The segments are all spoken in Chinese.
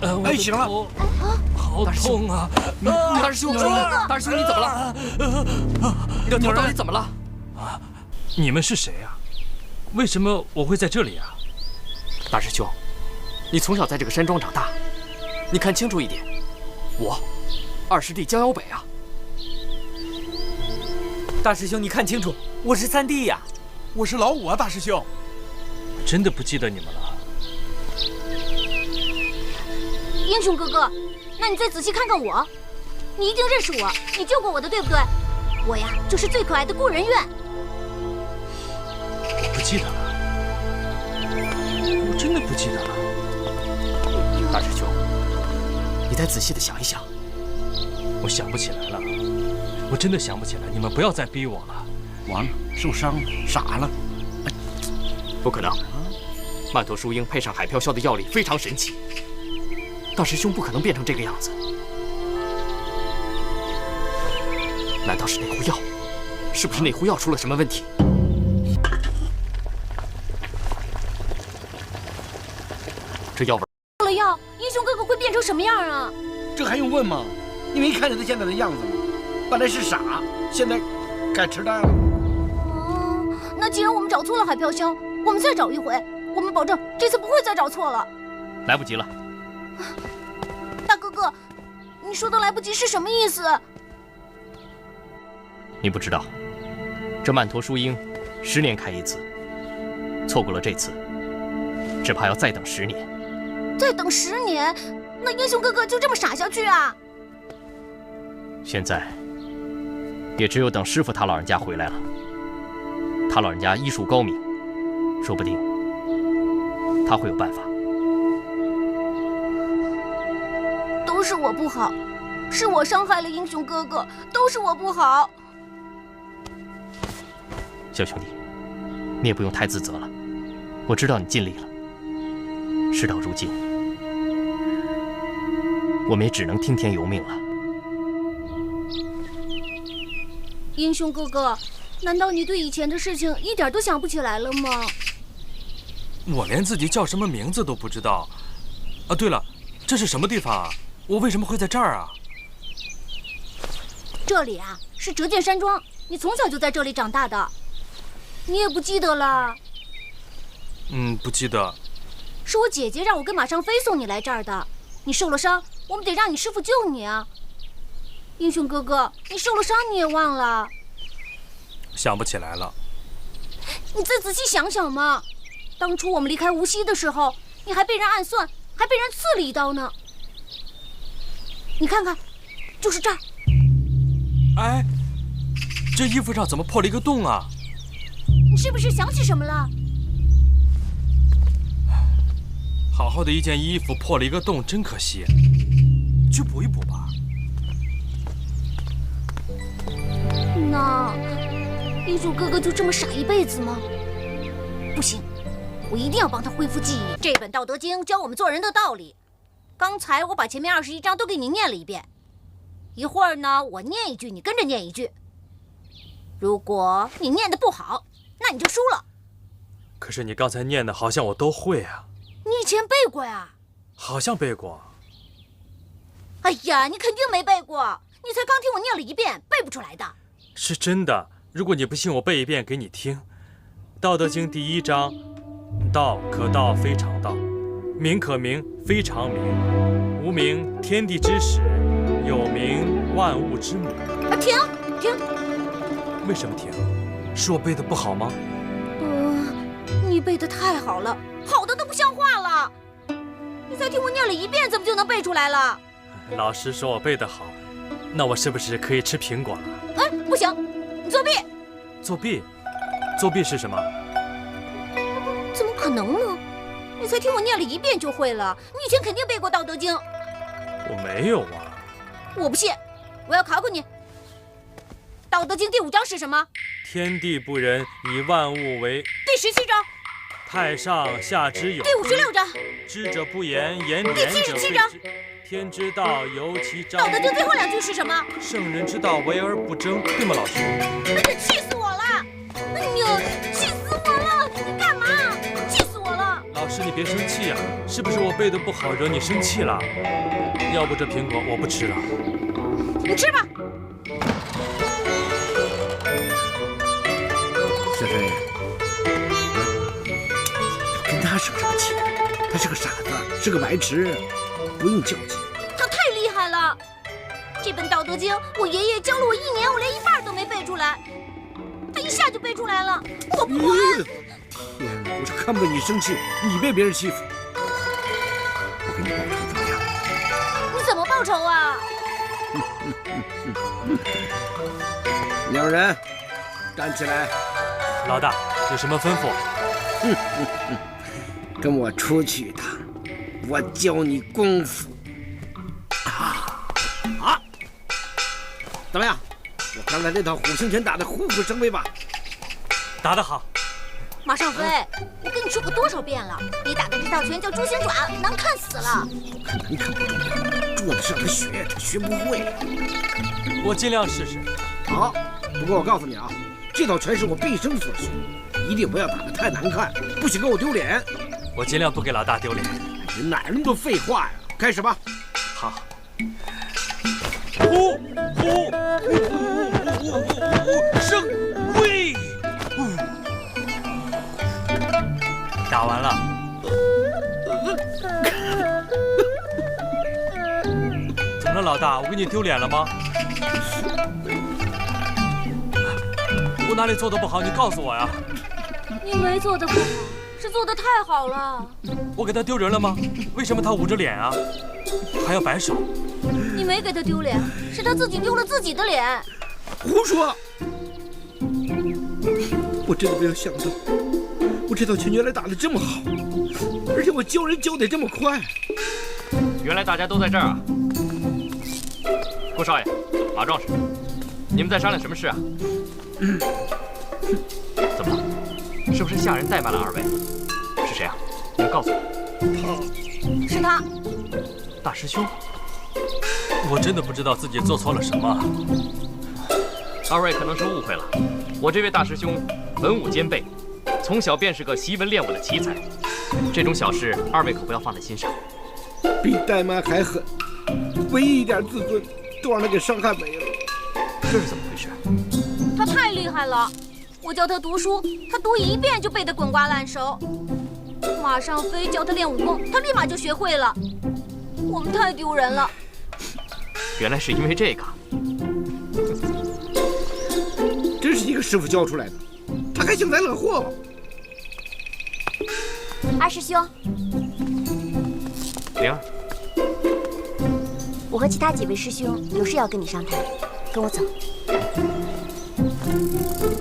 哎，行了，好痛啊！大师兄，大师兄，你怎么了？你的头到底怎么了？你们是谁啊？为什么我会在这里啊？大师兄，你从小在这个山庄长大，你看清楚一点，我二师弟江小北啊。大师兄，你看清楚，我是三弟呀，我是老五啊，大师兄。真的不记得你们了。英雄哥哥，那你再仔细看看我，你一定认识我，你救过我的，对不对？我呀，就是最可爱的顾人怨。我不记得了，我真的不记得了。大师兄，你再仔细的想一想。我想不起来了，我真的想不起来。你们不要再逼我了。完了，受伤了，傻了。不可能，曼陀淑英配上海飘霄的药力非常神奇，大师兄不可能变成这个样子。难道是内湖药？是不是内湖药出了什么问题？这药味吃了药，英雄哥哥会变成什么样啊？这还用问吗？你没看见他现在的样子吗？本来是傻，现在该痴呆了。哦，那既然我们找错了海飘霄，我们再找一回，我们保证这次不会再找错了。来不及了。大哥哥，你说的来不及是什么意思？你不知道，这曼陀淑英10年开一次，错过了这次，只怕要再等10年。再等10年，那英雄哥哥就这么傻下去啊？现在也只有等师傅他老人家回来了。他老人家医术高明，说不定他会有办法。都是我不好，是我伤害了英雄哥哥，都是我不好。小兄弟，你也不用太自责了，我知道你尽力了。事到如今，我们也只能听天由命了。英雄哥哥，难道你对以前的事情一点都想不起来了吗？我连自己叫什么名字都不知道。啊，对了，这是什么地方啊？我为什么会在这儿啊？这里啊，是折剑山庄，你从小就在这里长大的，你也不记得了？不记得。是我姐姐让我跟马上飞送你来这儿的。你受了伤，我们得让你师傅救你啊。英雄哥哥，你受了伤你也忘了？想不起来了。你再仔细想想嘛，当初我们离开无锡的时候，你还被人暗算，还被人刺了一刀呢。你看看，就是这儿。哎，这衣服上怎么破了一个洞啊？你是不是想起什么了？好好的一件衣服破了一个洞，真可惜。去补一补吧。那英雄哥哥就这么傻一辈子吗？不行，我一定要帮他恢复记忆。这本《道德经》教我们做人的道理。刚才我把前面21章都给你念了一遍，一会儿呢，我念一句，你跟着念一句。如果你念得不好，那你就输了。可是你刚才念的好像我都会啊。你以前背过呀？好像背过。哎呀，你肯定没背过，你才刚听我念了1遍，背不出来的。是真的，如果你不信，我背一遍给你听。《道德经》第1章：道可道，非常道；名可名，非常名。无名，天地之始；有名，万物之母。停！为什么停？是我背的不好吗？你背的太好了，好的都不像话了。你才听我念了1遍，怎么就能背出来了？老师说我背得好，那我是不是可以吃苹果了？哎，不行，你作弊！作弊？作弊是什么？怎么可能呢？你才听我念了1遍就会了，你以前肯定背过《道德经》。我没有啊。我不信，我要考考你。《道德经》第5章是什么？天地不仁，以万物为。第17章。太上下之有。第56章。知者不言，言第77章。天之道，由其彰。《道德经》最后2句是什么？圣人之道，为而不争，对吗，老师？你气死我了！哎呀，气死我了！你干嘛？气死我了！老师，你别别生气呀、是不是我背的不好惹你生气了？要不这苹果我不吃了。你吃吧。小飞，跟他生什么气？他是个傻子，是个白痴，不用较劲。他太厉害了！这本《道德经》，我爷爷教了我1年，我连一半都没背出来，他一下就背出来了。我不管！天哪，我是看不得你生气，你被别人欺负。我给你报仇怎么样？你怎么报仇啊？两人站起来。老大有什么吩咐？跟我出去一趟，我教你功夫。怎么样？我刚才那套虎形拳打得虎虎生威吧？打得好。马尚飞，我跟你说过多少遍了，你打的这套拳叫猪心爪，难看死了。难看不重要，重要的是让他学，他学不会。我尽量试试。好，不过我告诉你啊，这套拳是我毕生所学，一定不要打得太难看，不许给我丢脸。我尽量不给老大丢脸。你哪那么多废话呀？开始吧。好。呼呼生威！打完了。怎么了，老大？我给你丢脸了吗？我哪里做的不好？你告诉我呀！你没做的不好，是做的太好了。我给他丢人了吗？为什么他捂着脸啊？还要摆手？你没给他丢脸，是他自己丢了自己的脸。胡说！我真的没有想到，我这套拳原来打得这么好，而且我教人教得这么快。原来大家都在这儿啊！顾少爷，马壮士，你们在商量什么事啊？怎么了？是不是下人怠慢了二位？是谁啊？你们告诉我。是他。大师兄。我真的不知道自己做错了什么。二位可能是误会了，我这位大师兄文武兼备，从小便是个习文练武的奇才。这种小事，二位可不要放在心上。比怠慢还狠，唯一一点自尊都让他给伤害没了。这是怎么回事？他太厉害了，我教他读书，他读1遍就背得滚瓜烂熟。马尚飞教他练武功，他立马就学会了。我们太丢人了。原来是因为这个。真是一个师傅教出来的，他还幸灾乐祸。二师兄，灵儿，我和其他几位师兄有事要跟你商谈，跟我走。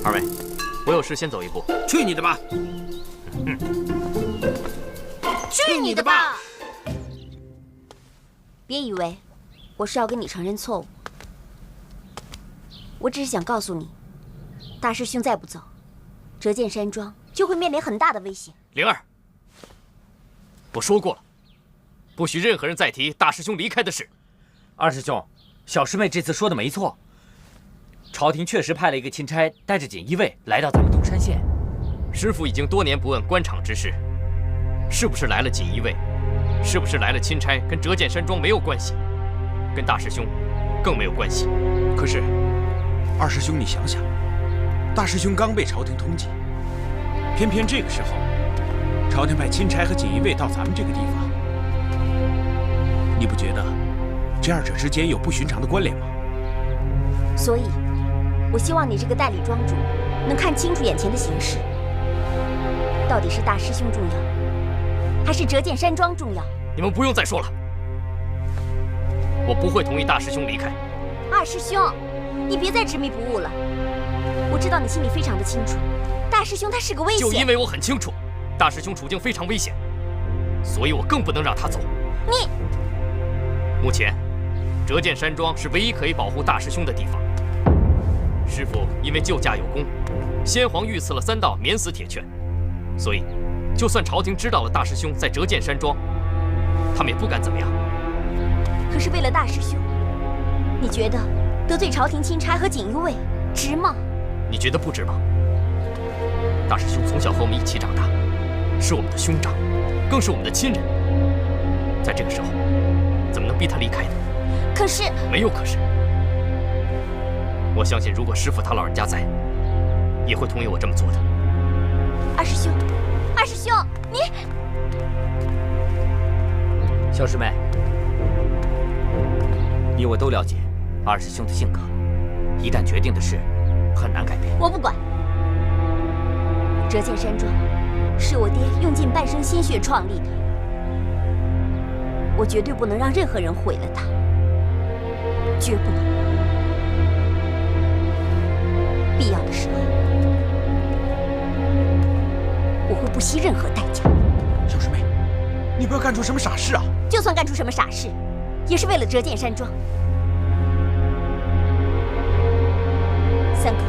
二位，我有事先走一步。去你的吧！去你的吧！别以为我是要跟你承认错误，我只是想告诉你，大师兄再不走，折剑山庄就会面临很大的危险。灵儿，我说过了，不许任何人再提大师兄离开的事。二师兄，小师妹这次说的没错，朝廷确实派了一个钦差带着锦衣卫来到咱们东山县。师傅已经多年不问官场之事，是不是来了锦衣卫，是不是来了钦差，跟折剑山庄没有关系，跟大师兄更没有关系。可是，二师兄，你想想，大师兄刚被朝廷通缉，偏偏这个时候，朝廷派钦差和锦衣卫到咱们这个地方，你不觉得这二者之间有不寻常的关联吗？所以，我希望你这个代理庄主能看清楚眼前的形势，到底是大师兄重要，还是折剑山庄重要？你们不用再说了，我不会同意大师兄离开。二师兄，你别再执迷不悟了。我知道你心里非常的清楚，大师兄他是个危险。就因为我很清楚，大师兄处境非常危险，所以我更不能让他走。你，目前，折剑山庄是唯一可以保护大师兄的地方。师父因为救驾有功，先皇御赐了3道免死铁券，所以，就算朝廷知道了大师兄在折剑山庄，他们也不敢怎么样。可是为了大师兄，你觉得得罪朝廷钦差和锦衣卫值吗？你觉得不值吗？大师兄从小和我们一起长大，是我们的兄长，更是我们的亲人。在这个时候，怎么能逼他离开呢？可是没有可是。我相信，如果师傅他老人家在，也会同意我这么做的。二师兄，二师兄，你小师妹，你我都了解二师兄的性格，一旦决定的事，很难改变。我不管。折剑山庄是我爹用尽半生心血创立的，我绝对不能让任何人毁了它，绝不能。必要的时候，我会不惜任何代价。小师妹，你不要干出什么傻事啊！就算干出什么傻事，也是为了折剑山庄。三哥、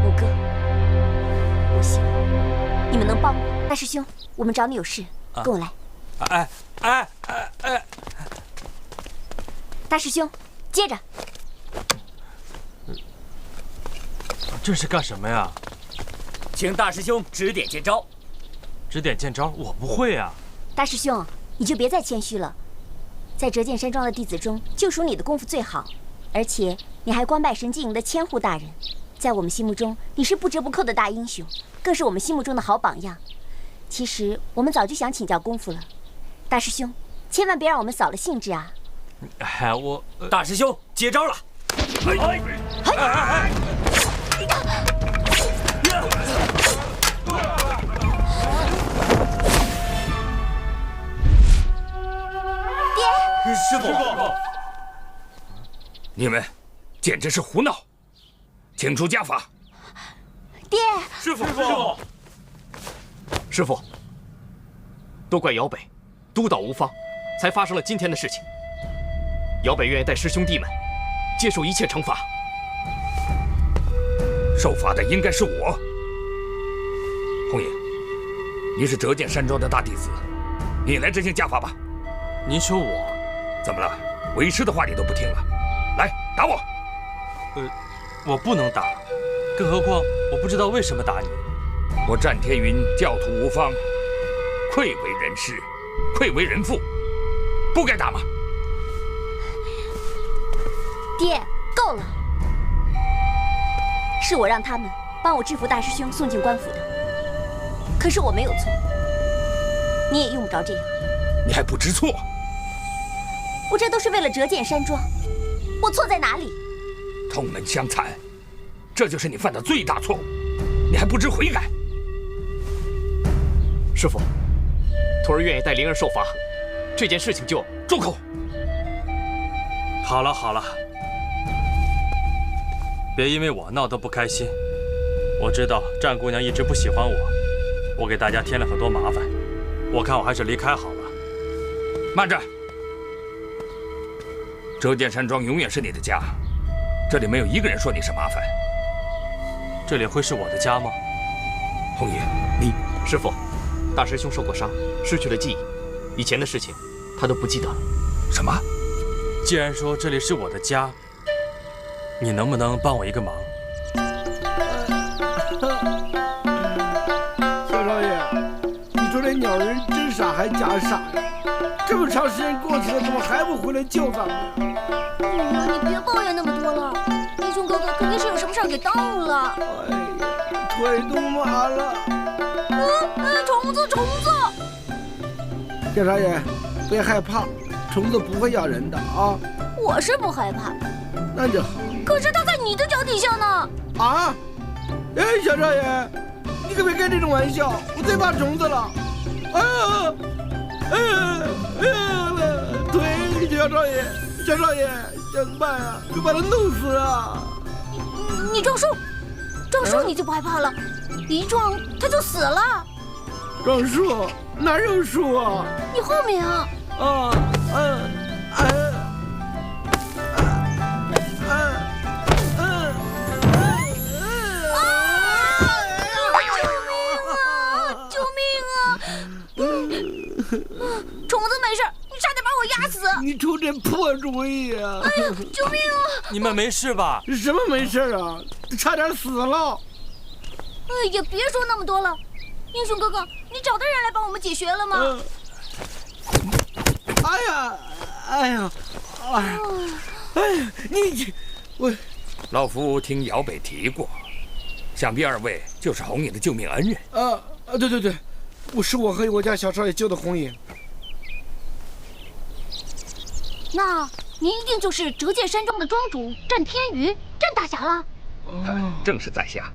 五哥，我希望你们能帮我。大师兄，我们找你有事，跟我来。大师兄，接着。这是干什么呀？请大师兄指点见招。指点见招，我不会啊。大师兄，你就别再谦虚了。在折剑山庄的弟子中，就属你的功夫最好，而且你还官拜神机营的千户大人，在我们心目中，你是不折不扣的大英雄，更是我们心目中的好榜样。其实我们早就想请教功夫了，大师兄，千万别让我们扫了兴致啊！哎，我大师兄接招了！师傅，你们简直是胡闹！请出家法。爹，师傅，师傅，都怪姚北督导无方，才发生了今天的事情。姚北愿意带师兄弟们接受一切惩罚。受罚的应该是我。红影，你是折剑山庄的大弟子，你来执行家法吧。您说我怎么了？为师的话你都不听了？来，打我！我不能打，更何况我不知道为什么打你。我战天云教徒无方，愧为人师，愧为人父，不该打吗？爹，够了！是我让他们帮我制服大师兄送进官府的，可是我没有错，你也用不着这样。你还不知错？我这都是为了折剑山庄，我错在哪里？同门相残，这就是你犯的最大错误，你还不知悔改？师傅，徒儿愿意带灵儿受罚，这件事情就住口！好了好了，别因为我闹得不开心。我知道战姑娘一直不喜欢我给大家添了很多麻烦，我看我还是离开好了。慢着！折剑山庄永远是你的家，这里没有一个人说你是麻烦。这里会是我的家吗？红叶，你师傅，大师兄受过伤，失去了记忆，以前的事情他都不记得了。什么？既然说这里是我的家，你能不能帮我一个忙？小少爷，你说这鸟人真傻还假傻呀？这么长时间过去了，怎么还不回来救咱们呀？你别抱怨那么多了，英雄哥哥肯定是有什么事儿给耽误了。哎呀，腿都麻了。虫子！小少爷，别害怕，虫子不会咬人的啊。我是不害怕，那就好。可是它在你的脚底下呢。啊？哎，小少爷，你可别开这种玩笑，我最怕虫子了。腿，小少爷，怎么办啊？就把他弄死啊！你撞树你就不害怕了，一撞它就死了。撞树？哪有树啊？你后面啊。救命啊！虫子没事，你差点把我压死。你出这破主意啊！哎呀，救命啊！你们没事吧？什么没事啊？差点死了。也别说那么多了，英雄哥哥，你找到人来帮我们解决了吗？哎呀，我老夫听姚北提过，想必二位就是红影的救命恩人。对，是我和我家小少爷救的红影。那您一定就是折剑山庄的庄主战天宇，战大侠了。正是在下。